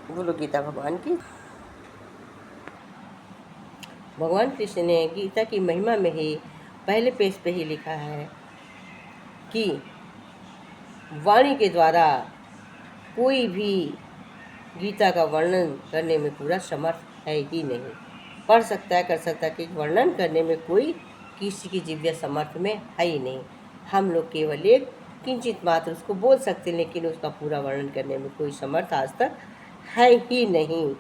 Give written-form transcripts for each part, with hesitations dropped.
बोलो गीता भगवान की। भगवान कृष्ण ने गीता की महिमा में ही पहले पेज पे ही लिखा है कि वाणी के द्वारा कोई भी गीता का वर्णन करने में पूरा समर्थ है ही नहीं। पढ़ सकता है, कर सकता है, कि वर्णन करने में कोई किसी की दिव्य समर्थ में है ही नहीं। हम लोग केवल एक किंचित मात्र उसको बोल सकते हैं, लेकिन उसका पूरा वर्णन करने में कोई समर्थ आज तक है ही नहीं।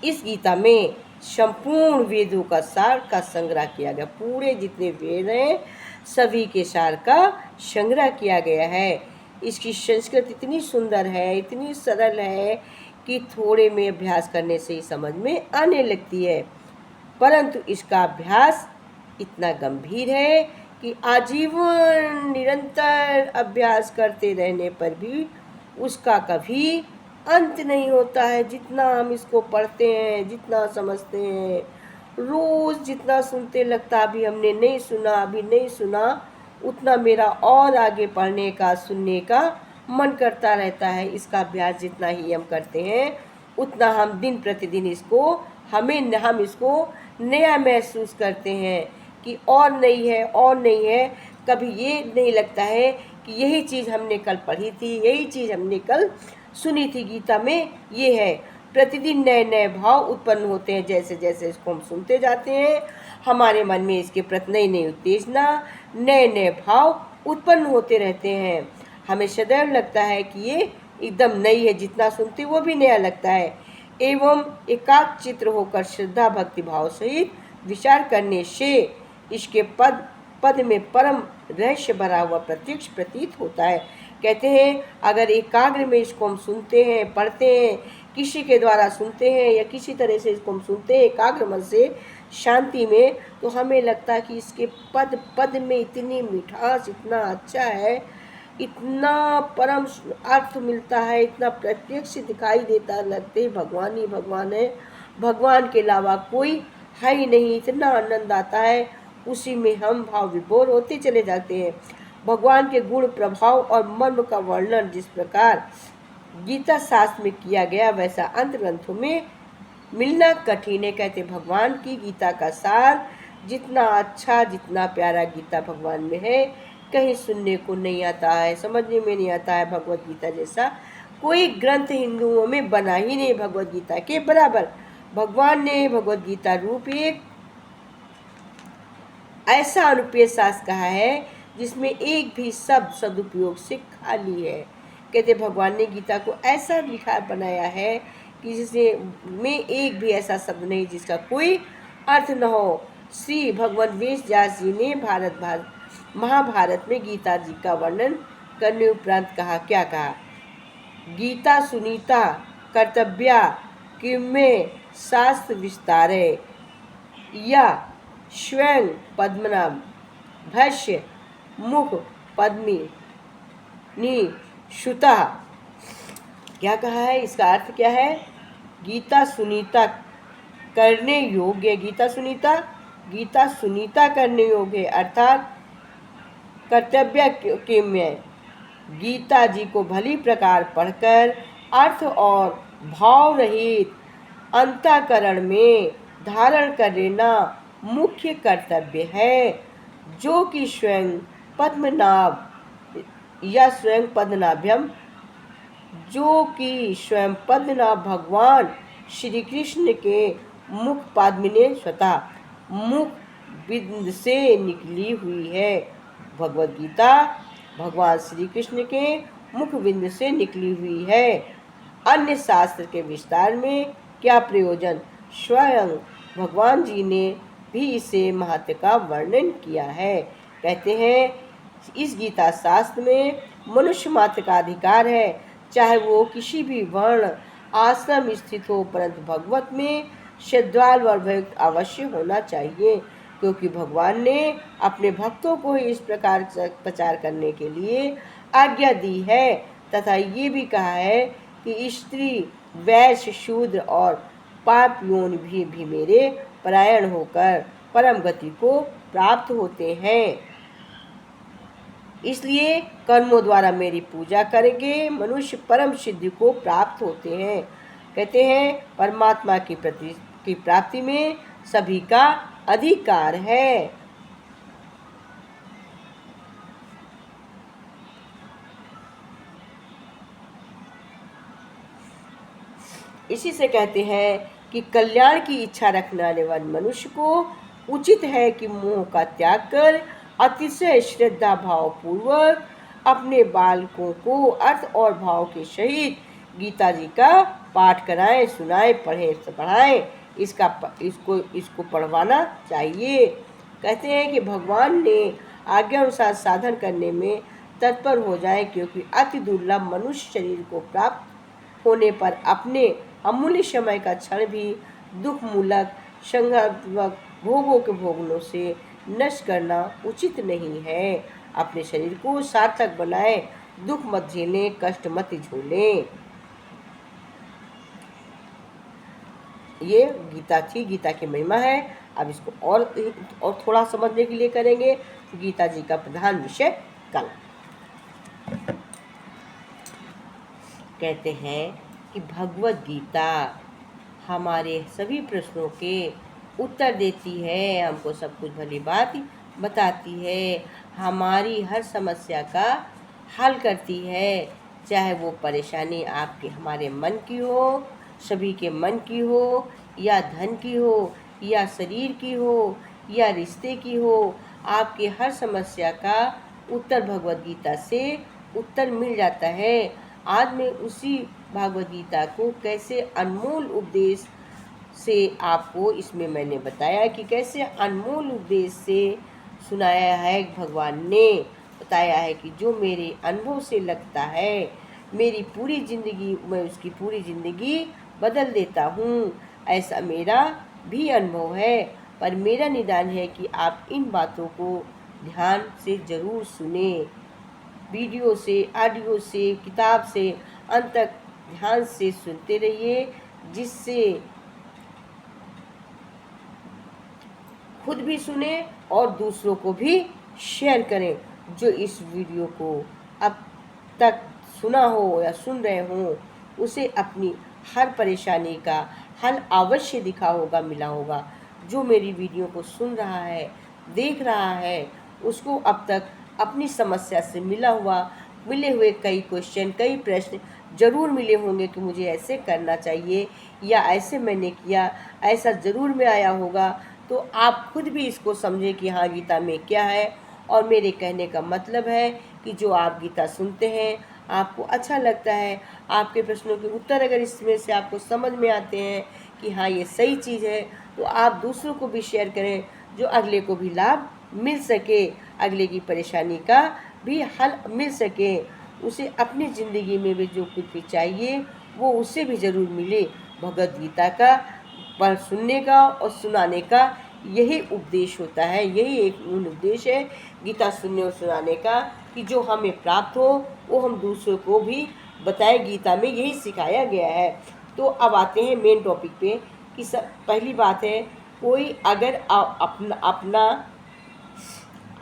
इस गीता में संपूर्ण वेदों का सार का संग्रह किया गया। पूरे जितने वेद हैं सभी के सार का संग्रह किया गया है। इसकी संस्कृत इतनी सुंदर है, इतनी सरल है कि थोड़े में अभ्यास करने से ही समझ में आने लगती है। परंतु इसका अभ्यास इतना गंभीर है कि आजीवन निरंतर अभ्यास करते रहने पर भी उसका कभी अंत नहीं होता है। जितना हम इसको पढ़ते हैं, जितना समझते हैं, रोज़ जितना सुनते लगता अभी हमने नहीं सुना, अभी नहीं सुना, उतना मेरा और आगे पढ़ने का, सुनने का मन करता रहता है। इसका अभ्यास जितना ही हम करते हैं उतना हम दिन प्रतिदिन इसको हम इसको नया महसूस करते हैं कि और नहीं है, और नहीं है। कभी ये नहीं लगता है कि यही चीज़ हमने कल पढ़ी थी, यही चीज़ हमने कल सुनी थी। गीता में ये है, प्रतिदिन नए नए भाव उत्पन्न होते हैं। जैसे जैसे इसको हम सुनते जाते हैं हमारे मन में इसके प्रति नई नई उत्तेजना, नए नए भाव उत्पन्न होते रहते हैं। हमें सदैव लगता है कि ये एकदम नई है, जितना सुनते वो भी नया लगता है। एवं एकाग्रचित्त होकर श्रद्धा भक्ति भाव सहित विचार करने से इसके पद में परम रहस्य भरा हुआ प्रत्यक्ष प्रतीत होता है। कहते हैं अगर एकाग्र में इसको हम सुनते हैं, पढ़ते हैं, किसी के द्वारा सुनते हैं या किसी तरह से इसको हम सुनते हैं एकाग्र मन से, शांति में, तो हमें लगता है कि इसके पद पद में इतनी मिठास, इतना अच्छा है, इतना परम अर्थ मिलता है, इतना प्रत्यक्ष दिखाई देता, लगते भगवान ही भगवान है, भगवान के अलावा कोई है ही नहीं। इतना आनंद आता है, उसी में हम भाव विभोर होते चले जाते हैं। भगवान के गुण, प्रभाव और मर्म का वर्णन जिस प्रकार गीता शास्त्र में किया गया वैसा अंत ग्रंथों में मिलना कठिन है। कहते भगवान की गीता का सार जितना अच्छा, जितना प्यारा गीता भगवान में है, कहीं सुनने को नहीं आता है, समझने में नहीं आता है। भगवत गीता जैसा कोई ग्रंथ हिंदुओं में बना ही नहीं भगवत गीता के बराबर। भगवान ने भगवत गीता रूप एक ऐसा अनुपेय शास्त्र कहा है जिसमें एक भी शब्द सदुपयोग से खाली है। कहते भगवान ने गीता को ऐसा लिखा बनाया है कि जिसमें में एक भी ऐसा शब्द नहीं जिसका कोई अर्थ न हो। श्री भगवान वेद व्यास जी ने महाभारत में गीता जी का वर्णन करने उपरांत कहा, क्या कहा? गीता सुनीता कर्तव्या किमें शास्त्र विस्तारे या स्वयं पद्मनाभ भस्य मुख पद्मी निशुता। क्या कहा है? इसका अर्थ क्या है? गीता सुनीता करने योग्य, गीता सुनीता करने योग्य, अर्थात कर्तव्य के में गीता जी को भली प्रकार पढ़कर अर्थ और भाव रहित अंतःकरण में धारण कर लेना मुख्य कर्तव्य है, जो कि स्वयं पद्मनाभ या स्वयं पद्मनाभ्यम, जो कि स्वयं पद्मनाभ भगवान श्री कृष्ण के मुख पाद्मिने स्वतः मुख बिंद से निकली हुई है। भगवद गीता भगवान श्री कृष्ण के मुख बिंद से निकली हुई है। अन्य शास्त्र के विस्तार में क्या प्रयोजन? स्वयं भगवान जी ने भी इसे महत्व का वर्णन किया है। कहते हैं इस गीता शास्त्र में मनुष्य मात्र का अधिकार है, चाहे वो किसी भी वर्ण आश्रम स्थित हो, परंतु भगवत में श्रद्धालु और भक्त अवश्य होना चाहिए, क्योंकि भगवान ने अपने भक्तों को इस प्रकार प्रचार करने के लिए आज्ञा दी है, तथा ये भी कहा है कि स्त्री, वैश्य, शूद्र और पापियों भी मेरे परायण होकर परम गति को प्राप्त होते हैं। इसलिए कर्मों द्वारा मेरी पूजा करेंगे मनुष्य परम सिद्धि को प्राप्त होते हैं। कहते हैं परमात्मा की प्राप्ति में सभी का अधिकार है। इसी से कहते हैं कि कल्याण की इच्छा रखने वाले मनुष्य को उचित है कि मोह का त्याग कर अतिशय श्रद्धा भाव पूर्वक अपने बालकों को अर्थ और भाव के सहित गीता जी का पाठ कराएं, सुनाएं, पढ़ाएं। इसको पढ़वाना चाहिए। कहते हैं कि भगवान ने आज्ञा अनुसार साधन करने में तत्पर हो जाएं, क्योंकि अति दुर्लभ मनुष्य शरीर को प्राप्त होने पर अपने अमूल्य समय का क्षण भी दुख मूलक संघात्मक भोगों के भोगनों से नष्ट करना उचित नहीं है। अपने शरीर को सार्थक बनाएं, दुख मत झेलें, कष्ट मत झोलें। ये गीता थी, गीता की महिमा है। अब इसको और थोड़ा समझने के लिए करेंगे गीता जी का प्रधान विषय कल। कहते हैं कि भगवत गीता हमारे सभी प्रश्नों के उत्तर देती है, हमको सब कुछ भली बात बताती है, हमारी हर समस्या का हल करती है। चाहे वो परेशानी आपके हमारे मन की हो, सभी के मन की हो, या धन की हो, या शरीर की हो, या रिश्ते की हो, आपके हर समस्या का उत्तर भगवद गीता से उत्तर मिल जाता है। आज मैं उसी भागवत गीता को कैसे अनमोल उपदेश से आपको इसमें मैंने बताया कि कैसे अनमोल उपदेश से सुनाया है। भगवान ने बताया है कि जो मेरे अनुभव से लगता है मेरी पूरी ज़िंदगी, मैं उसकी पूरी ज़िंदगी बदल देता हूँ। ऐसा मेरा भी अनुभव है, पर मेरा निदान है कि आप इन बातों को ध्यान से ज़रूर सुने। वीडियो से, ऑडियो से, किताब से अंत तक ध्यान से सुनते रहिए, जिससे खुद भी सुने और दूसरों को भी शेयर करें। जो इस वीडियो को अब तक सुना हो या सुन रहे हो, उसे अपनी हर परेशानी का हल अवश्य मिला होगा। जो मेरी वीडियो को सुन रहा है, देख रहा है, उसको अब तक अपनी समस्या से मिले हुए कई क्वेश्चन, कई प्रश्न ज़रूर मिले होंगे कि मुझे ऐसे करना चाहिए या ऐसे मैंने किया, ऐसा ज़रूर में आया होगा। तो आप खुद भी इसको समझें कि हाँ, गीता में क्या है। और मेरे कहने का मतलब है कि जो आप गीता सुनते हैं, आपको अच्छा लगता है, आपके प्रश्नों के उत्तर अगर इसमें से आपको समझ में आते हैं कि हाँ ये सही चीज़ है, तो आप दूसरों को भी शेयर करें, जो अगले को भी लाभ मिल सके, अगले की परेशानी का भी हल मिल सके, उसे अपनी ज़िंदगी में भी जो कुछ भी चाहिए वो उससे भी ज़रूर मिले। भगवद गीता का पर सुनने का और सुनाने का यही उपदेश होता है, यही एक मूल उद्देश्य है गीता सुनने और सुनाने का, कि जो हमें प्राप्त हो वो हम दूसरों को भी बताएं। गीता में यही सिखाया गया है। तो अब आते हैं मेन टॉपिक पे कि पहली बात है, कोई अगर अपना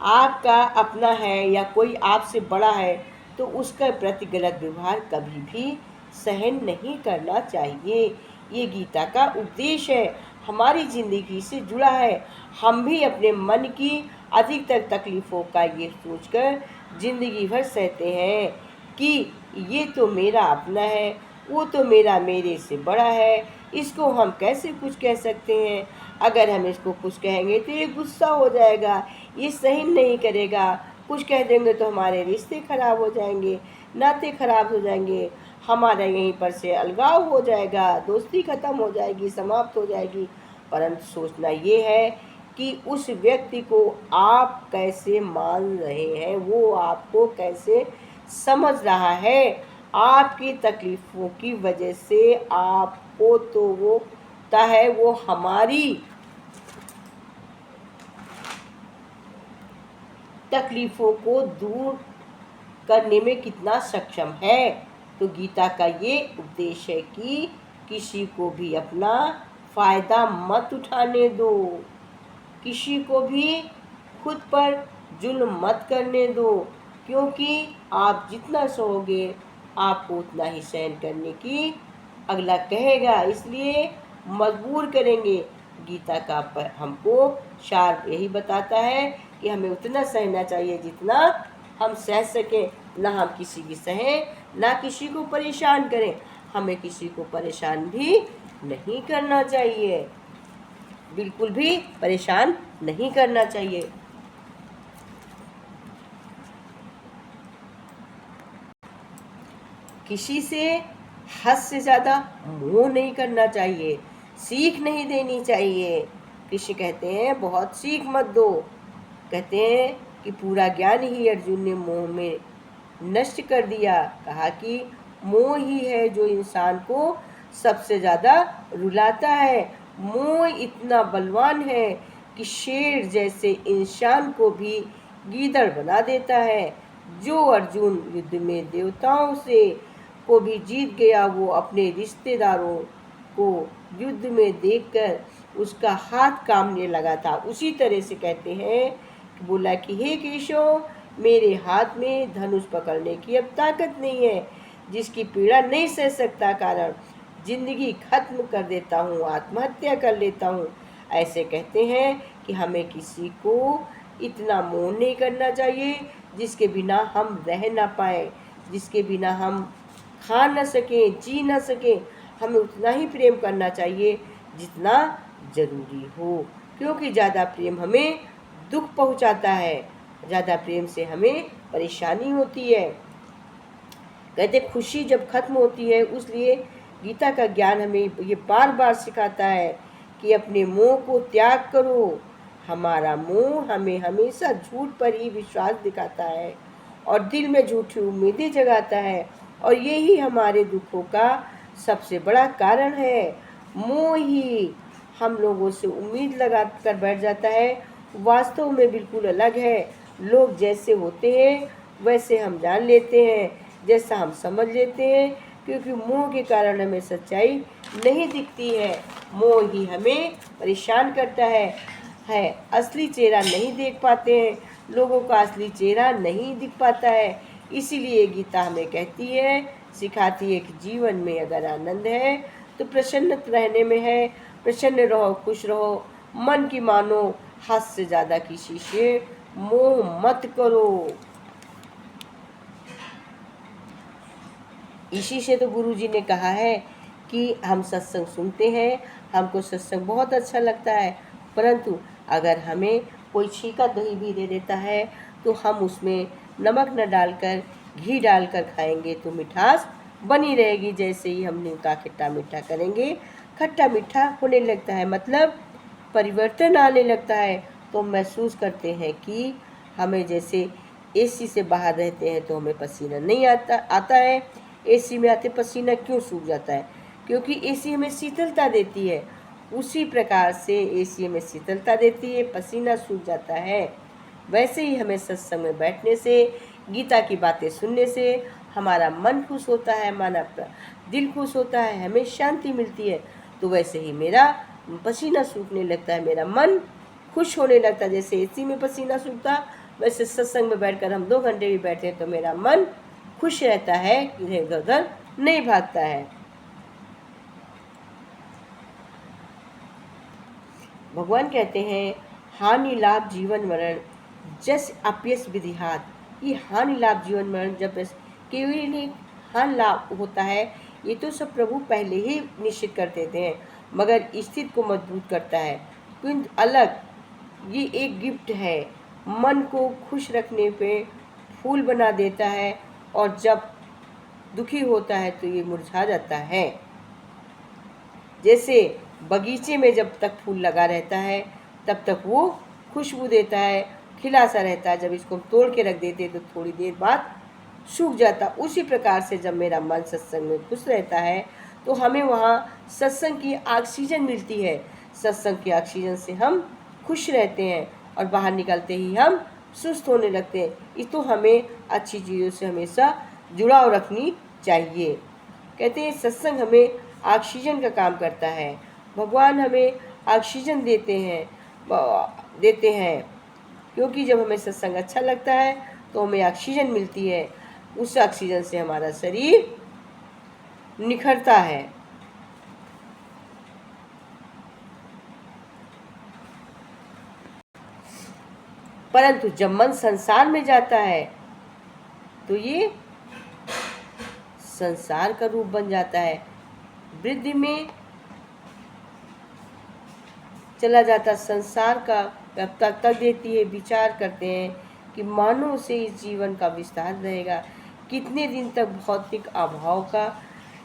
आपका अपना है या कोई आपसे बड़ा है तो उसका प्रति गलत व्यवहार कभी भी सहन नहीं करना चाहिए। ये गीता का उपदेश है, हमारी ज़िंदगी से जुड़ा है। हम भी अपने मन की अधिकतर तकलीफ़ों का ये सोचकर ज़िंदगी भर सहते हैं कि ये तो मेरा अपना है, वो तो मेरे से बड़ा है, इसको हम कैसे कुछ कह सकते हैं। अगर हम इसको कुछ कहेंगे तो ये गुस्सा हो जाएगा, ये सहन नहीं करेगा, कुछ कह देंगे तो हमारे रिश्ते खराब हो जाएंगे, नाते खराब हो जाएंगे, हमारा यहीं पर से अलगाव हो जाएगा, दोस्ती ख़त्म हो जाएगी, समाप्त हो जाएगी। परंतु सोचना ये है कि उस व्यक्ति को आप कैसे मान रहे हैं, वो आपको कैसे समझ रहा है। आपकी तकलीफ़ों की वजह से आपको तो वो होता है, वो हमारी तकलीफ़ों को दूर करने में कितना सक्षम है। तो गीता का ये उपदेश है कि किसी को भी अपना फ़ायदा मत उठाने दो, किसी को भी खुद पर जुल्म मत करने दो, क्योंकि आप जितना सोओगे आपको उतना ही सहन करने की अगला कहेगा, इसलिए मजबूर करेंगे। गीता का हमको सार यही बताता है कि हमें उतना सहना चाहिए जितना हम सह सकें, ना हम किसी की सहें ना किसी को परेशान करें। हमें किसी को परेशान भी नहीं करना चाहिए, बिल्कुल भी परेशान नहीं करना चाहिए। किसी से हद से ज़्यादा मोह नहीं करना चाहिए, सीख नहीं देनी चाहिए। कृष्ण कहते हैं बहुत सीख मत दो। कहते हैं कि पूरा ज्ञान ही अर्जुन ने मोह में नष्ट कर दिया। कहा कि मोह ही है जो इंसान को सबसे ज़्यादा रुलाता है। मोह इतना बलवान है कि शेर जैसे इंसान को भी गीदड़ बना देता है। जो अर्जुन युद्ध में देवताओं से को भी जीत गया, वो अपने रिश्तेदारों को युद्ध में देखकर उसका हाथ कांपने लगा था। उसी तरह से कहते हैं कि बोला कि हे केशव, मेरे हाथ में धनुष पकड़ने की अब ताकत नहीं है, जिसकी पीड़ा नहीं सह सकता कारण जिंदगी खत्म कर देता हूँ, आत्महत्या कर लेता हूँ। ऐसे कहते हैं कि हमें किसी को इतना मोह नहीं करना चाहिए जिसके बिना हम रह ना पाए, जिसके बिना हम खा न सकें, जी न सकें। हमें उतना ही प्रेम करना चाहिए जितना ज़रूरी हो, क्योंकि ज़्यादा प्रेम हमें दुख पहुंचाता है, ज़्यादा प्रेम से हमें परेशानी होती है। कहते खुशी जब खत्म होती है, इसलिए गीता का ज्ञान हमें ये बार बार सिखाता है कि अपने मोह को त्याग करो। हमारा मोह हमें हमेशा झूठ पर ही विश्वास दिखाता है और दिल में झूठी उम्मीदें जगाता है, और यही हमारे दुखों का सबसे बड़ा कारण है। मोह ही हम लोगों से उम्मीद लगा कर बैठ जाता है, वास्तव में बिल्कुल अलग है। लोग जैसे होते हैं वैसे हम जान लेते हैं, जैसा हम समझ लेते हैं, क्योंकि मोह के कारण हमें सच्चाई नहीं दिखती है। मोह ही हमें परेशान करता है। असली चेहरा नहीं देख पाते हैं, लोगों का असली चेहरा नहीं दिख पाता है। इसीलिए गीता हमें कहती है, सिखाती है कि जीवन में अगर आनंद है तो प्रसन्न रहने में है। प्रसन्न रहो, खुश रहो, मन की मानो, हद से ज़्यादा किसी से मोह मत करो। इसी से तो गुरु जी ने कहा है कि हम सत्संग सुनते हैं, हमको सत्संग बहुत अच्छा लगता है, परंतु अगर हमें कोई छीका दही भी दे देता है तो हम उसमें नमक न डालकर घी डालकर खाएंगे तो मिठास बनी रहेगी। जैसे ही हम नीम का खट्टा मीठा करेंगे, खट्टा मीठा होने लगता है, मतलब परिवर्तन आने लगता है। तो महसूस करते हैं कि हमें जैसे एसी से बाहर रहते हैं तो हमें पसीना नहीं आता है। एसी में आते पसीना क्यों सूख जाता है? क्योंकि एसी हमें शीतलता देती है। उसी प्रकार से एसी हमें शीतलता देती है, पसीना सूख जाता है। वैसे ही हमें सत्संग में बैठने से, गीता की बातें सुनने से हमारा मन खुश होता है, हमारा दिल खुश होता है, हमें शांति मिलती है। तो वैसे ही मेरा पसीना सूखने लगता है, मेरा मन खुश होने लगता है। जैसे एसी में पसीना सूखता, वैसे सत्संग में बैठकर हम 2 घंटे भी बैठे तो मेरा मन खुश रहता है, इधर उधर नहीं भागता है। भगवान कहते हैं, हानि लाभ जीवन मरण जस अपयस विधिहात। ये हानि लाभ जीवन मरण जब केवल हानि लाभ होता है, ये तो सब प्रभु पहले ही निश्चित कर देते हैं, मगर स्थिति को मजबूत करता है। किंतु अलग ये एक गिफ्ट है, मन को खुश रखने पे फूल बना देता है, और जब दुखी होता है तो ये मुरझा जाता है। जैसे बगीचे में जब तक फूल लगा रहता है तब तक वो खुशबू देता है, खिला सा रहता है। जब इसको तोड़ के रख देते तो थोड़ी देर बाद सूख जाता। उसी प्रकार से जब मेरा मन सत्संग में खुश रहता है तो हमें वहाँ सत्संग की ऑक्सीजन मिलती है। सत्संग की ऑक्सीजन से हम खुश रहते हैं और बाहर निकलते ही हम सुस्त होने लगते हैं। इस तो हमें अच्छी चीज़ों से हमेशा जुड़ाव रखनी चाहिए। कहते हैं सत्संग हमें ऑक्सीजन का काम करता है। भगवान हमें ऑक्सीजन देते हैं क्योंकि जब हमें सत्संग अच्छा लगता है तो हमें ऑक्सीजन मिलती है, उस ऑक्सीजन से हमारा शरीर निखरता है। परंतु जब मन संसार में जाता है तो ये संसार का रूप बन जाता है, वृद्धि में चला जाता संसार का तक देती है। विचार करते हैं कि मानव से इस जीवन का विस्तार रहेगा, कितने दिन तक भौतिक अभाव का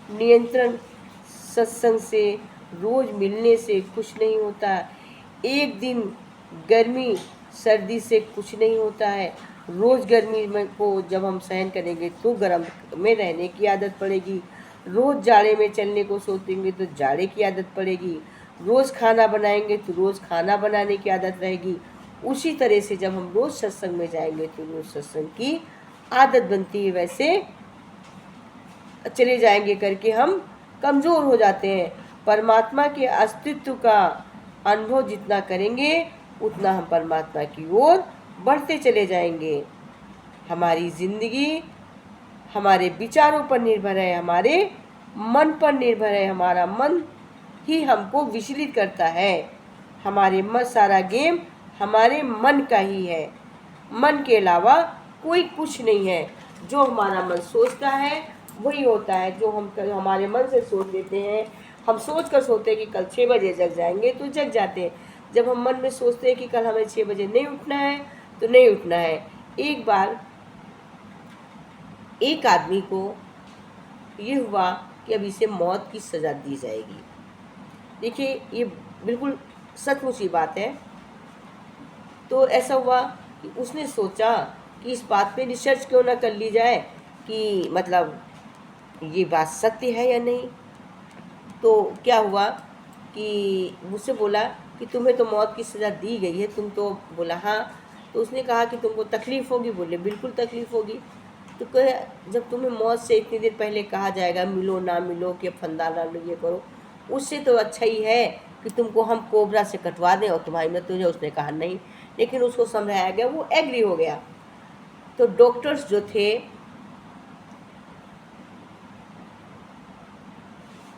नियंत्रण सत्संग से, रोज मिलने से कुछ नहीं होता, एक दिन गर्मी सर्दी से कुछ नहीं होता है। रोज़ गर्मी में को जब हम सहन करेंगे तो गर्म में रहने की आदत पड़ेगी, रोज़ जाड़े में चलने को सोचेंगे तो जाड़े की आदत पड़ेगी, रोज़ खाना बनाएंगे तो रोज़ खाना बनाने की आदत रहेगी। उसी तरह से जब हम रोज़ सत्संग में जाएंगे तो रोज़ सत्संग की आदत बनती है। वैसे चले जाएंगे करके हम कमज़ोर हो जाते हैं। परमात्मा के अस्तित्व का अनुभव जितना करेंगे उतना हम परमात्मा की ओर बढ़ते चले जाएंगे। हमारी ज़िंदगी हमारे विचारों पर निर्भर है, हमारे मन पर निर्भर है। हमारा मन ही हमको विचलित करता है। हमारे मन सारा गेम हमारे मन का ही है, मन के अलावा कोई कुछ नहीं है। जो हमारा मन सोचता है वही होता है। जो हम हमारे मन से सोच लेते हैं, हम सोच कर सोते हैं कि कल 6 बजे जग जाएंगे तो जग जाते हैं। जब हम मन में सोचते हैं कि कल हमें 6 बजे नहीं उठना है तो नहीं उठना है। एक बार एक आदमी को ये हुआ कि अब इसे मौत की सज़ा दी जाएगी। देखिए ये बिल्कुल सचमुच ही बात है। तो ऐसा हुआ कि उसने सोचा कि इस बात पे रिसर्च क्यों ना कर ली जाए कि मतलब ये बात सत्य है या नहीं। तो क्या हुआ कि मुझसे बोला कि तुम्हें तो मौत की सज़ा दी गई है, तुम तो, बोला हाँ। तो उसने कहा कि तुमको तकलीफ़ होगी, बोले बिल्कुल तकलीफ़ होगी। तो कहे जब तुम्हें मौत से इतनी देर पहले कहा जाएगा मिलो ना मिलो कि फंदा ना लो, ये करो, उससे तो अच्छा ही है कि तुमको हम कोबरा से कटवा दें और तुम्हारी मृत्यु हो जाए। उसने कहा नहीं, लेकिन उसको समझाया गया, वो एग्री हो गया। तो डॉक्टर्स जो थे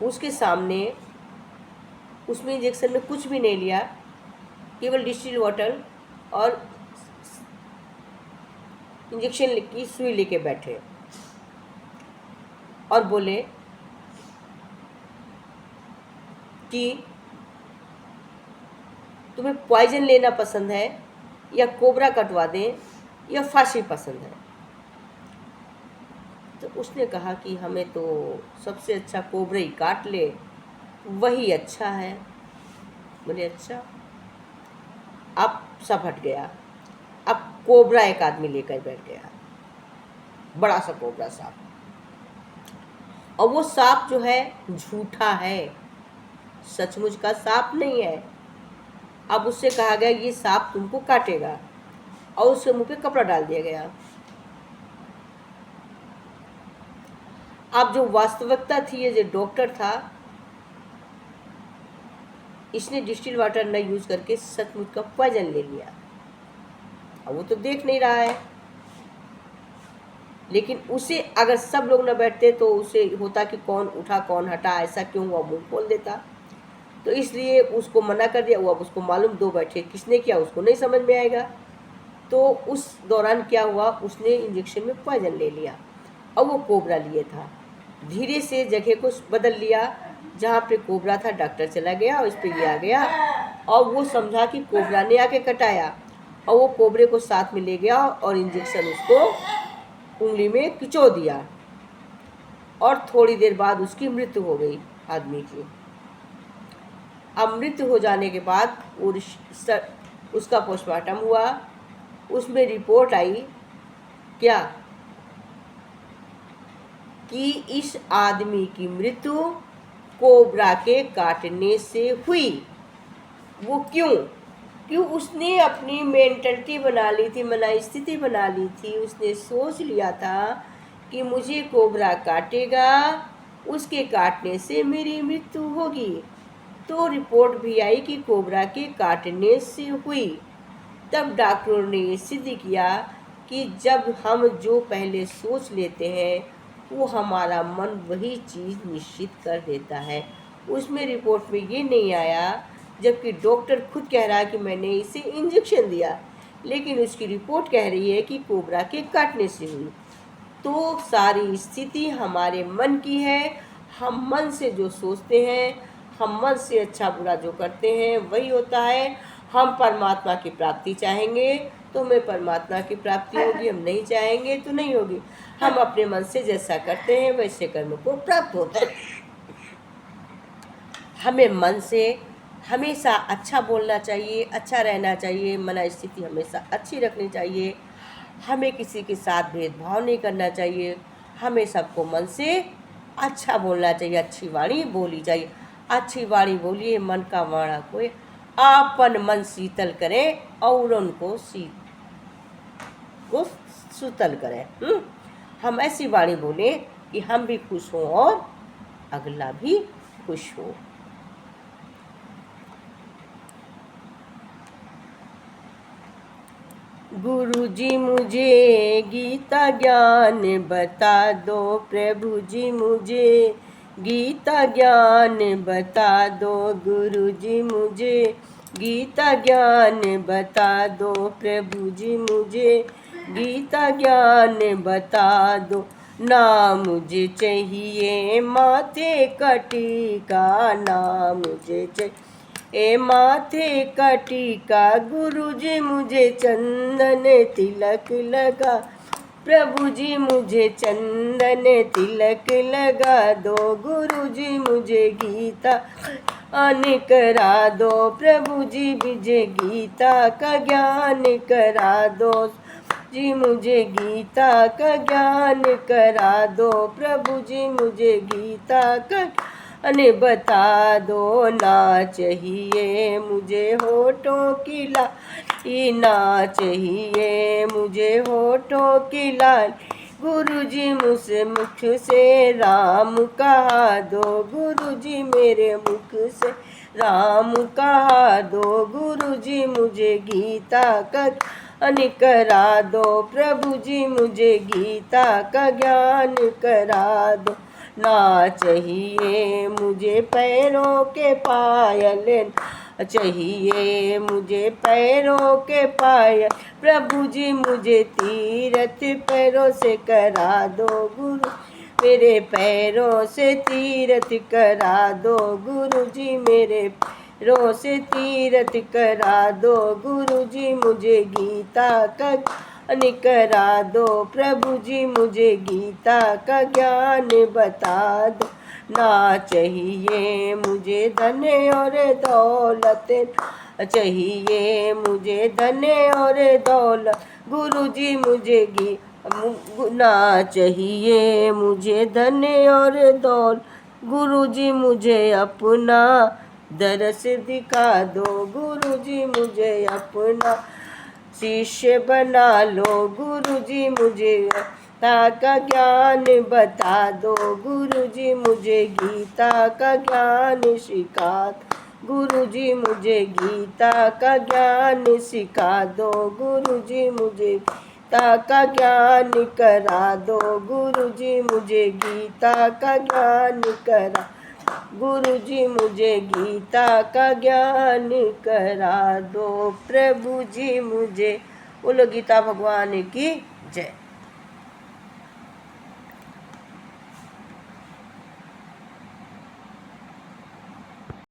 उसके सामने उसमें इंजेक्शन में कुछ भी नहीं लिया, केवल डिस्टिल वाटर और इंजेक्शन की सुई लेके बैठे और बोले कि तुम्हें पॉइजन लेना पसंद है या कोबरा कटवा दें या फांसी पसंद है। तो उसने कहा कि हमें तो सबसे अच्छा कोबरा ही काट ले, वही अच्छा है। बोले अच्छा। अब सब हट गया। अब कोबरा एक आदमी लेकर बैठ गया, बड़ा सा कोबरा सांप, और वो सांप जो है झूठा है, सचमुच का सांप नहीं है। अब उससे कहा गया ये सांप तुमको काटेगा और उसके मुंह पे कपड़ा डाल दिया गया। अब जो वास्तविकता थी, ये जो डॉक्टर था, इसने डिस्टिल वाटर न यूज करके सचमुच का पॉइजन ले लिया। अब वो तो देख नहीं रहा है, लेकिन उसे अगर सब लोग न बैठते तो उसे होता कि कौन उठा कौन हटा, ऐसा क्यों हुआ, मुंह खोल देता। तो इसलिए उसको मना कर दिया। वो अब उसको मालूम दो बैठे किसने किया उसको नहीं समझ में आएगा। तो उस दौरान क्या हुआ, उसने इंजेक्शन में पॉइजन ले लिया और वो कोबरा लिए था। धीरे से जगह को बदल लिया, जहाँ पे कोबरा था डॉक्टर चला गया और इस पे ये आ गया, और वो समझा कि कोबरा ने आके कटाया, और वो कोबरे को साथ में ले गया और इंजेक्शन उसको उंगली में खिंचो दिया, और थोड़ी देर बाद उसकी मृत्यु हो गई आदमी की। अब मृत्यु हो जाने के बाद उसका पोस्टमार्टम हुआ, उसमें रिपोर्ट आई क्या कि इस आदमी की मृत्यु कोबरा के काटने से हुई। वो क्यों उसने अपनी मेंटलिटी बना ली थी, स्थिति बना ली थी। उसने सोच लिया था कि मुझे कोबरा काटेगा, उसके काटने से मेरी मृत्यु होगी। तो रिपोर्ट भी आई कि कोबरा के काटने से हुई। तब डॉक्टरों ने ये सिद्ध किया कि जब हम जो पहले सोच लेते हैं वो हमारा मन वही चीज़ निश्चित कर देता है। उसमें रिपोर्ट में ये नहीं आया, जबकि डॉक्टर खुद कह रहा है कि मैंने इसे इंजेक्शन दिया, लेकिन उसकी रिपोर्ट कह रही है कि कोबरा के काटने से हुई। तो सारी स्थिति हमारे मन की है। हम मन से जो सोचते हैं, हम मन से अच्छा बुरा जो करते हैं वही होता है। हम परमात्मा की प्राप्ति चाहेंगे तो हमें परमात्मा की प्राप्ति होगी, हम नहीं चाहेंगे तो नहीं होगी। हम अपने मन से जैसा करते हैं वैसे कर्म को प्राप्त होता है। हमें मन से हमेशा अच्छा बोलना चाहिए, अच्छा रहना चाहिए, मन स्थिति हमेशा अच्छी रखनी चाहिए। हमें किसी के साथ भेदभाव नहीं करना चाहिए। हमें सबको मन से अच्छा बोलना चाहिए, अच्छी वाणी बोली चाहिए। अच्छी वाणी बोलिए, मन का वाणा कोई आपन मन शीतल करें और उनको सुतल करें। हम ऐसी वाणी बोलें कि हम भी खुश हों और अगला भी खुश हो। गुरुजी मुझे गीता ज्ञान बता दो, प्रभु जी मुझे गीता ज्ञान बता दो, गुरुजी मुझे गीता ज्ञान बता दो, प्रभु जी मुझे गीता ज्ञान बता दो। ना मुझे चाहिए माथे का टीका, ना मुझे चाहिए माथे का टीका, गुरुजी मुझे चंदन तिलक लगा, प्रभु जी मुझे चंदन तिलक लगा दो, गुरुजी मुझे गीता ज्ञान करा दो, प्रभु जी मुझे गीता का ज्ञान करा दो, जी मुझे गीता का ज्ञान करा दो, प्रभु जी मुझे गीता का बता दो। ना चाहिए मुझे होठों की लाली, ना चाहिए मुझे होठों की लाली, गुरुजी मुझसे मुख से राम कहा दो, गुरुजी मेरे मुख से राम कहा दो, गुरुजी मुझे गीता का ज्ञान करा दो, प्रभु जी मुझे गीता का ज्ञान करा दो। ना चाहिए मुझे पैरों के पायल, चाहिए मुझे पैरों के पायल, प्रभु जी मुझे तीरथ पैरों से करा दो, गुरु मेरे पैरों से तीरथ करा दो, गुरु जी मेरे पैरों से तीरथ करा दो, गुरु जी मुझे गीता का करा दो, प्रभु जी मुझे गीता का ज्ञान बता दो। ना चाहिए मुझे धन और दौलत, चाहिए मुझे धन और दौलत, गुरु जी मुझे ना चाहिए मुझे धन और दौलत, गुरु जी मुझे अपना दरस दिखा दो, गुरु जी मुझे अपना शिष्य बना लो, गुरु जी मुझे गीता का ज्ञान बता दो, गुरु जी मुझे गीता का ज्ञान सिखा दो, गुरु जी मुझे गीता का ज्ञान सिखा दो, गुरु जी मुझे गीता का ज्ञान करा दो, गुरु जी मुझे गीता का ज्ञान करा, गुरु जी मुझे गीता का ज्ञान करा दो, प्रभु जी मुझे। बोलो गीता भगवान की जय।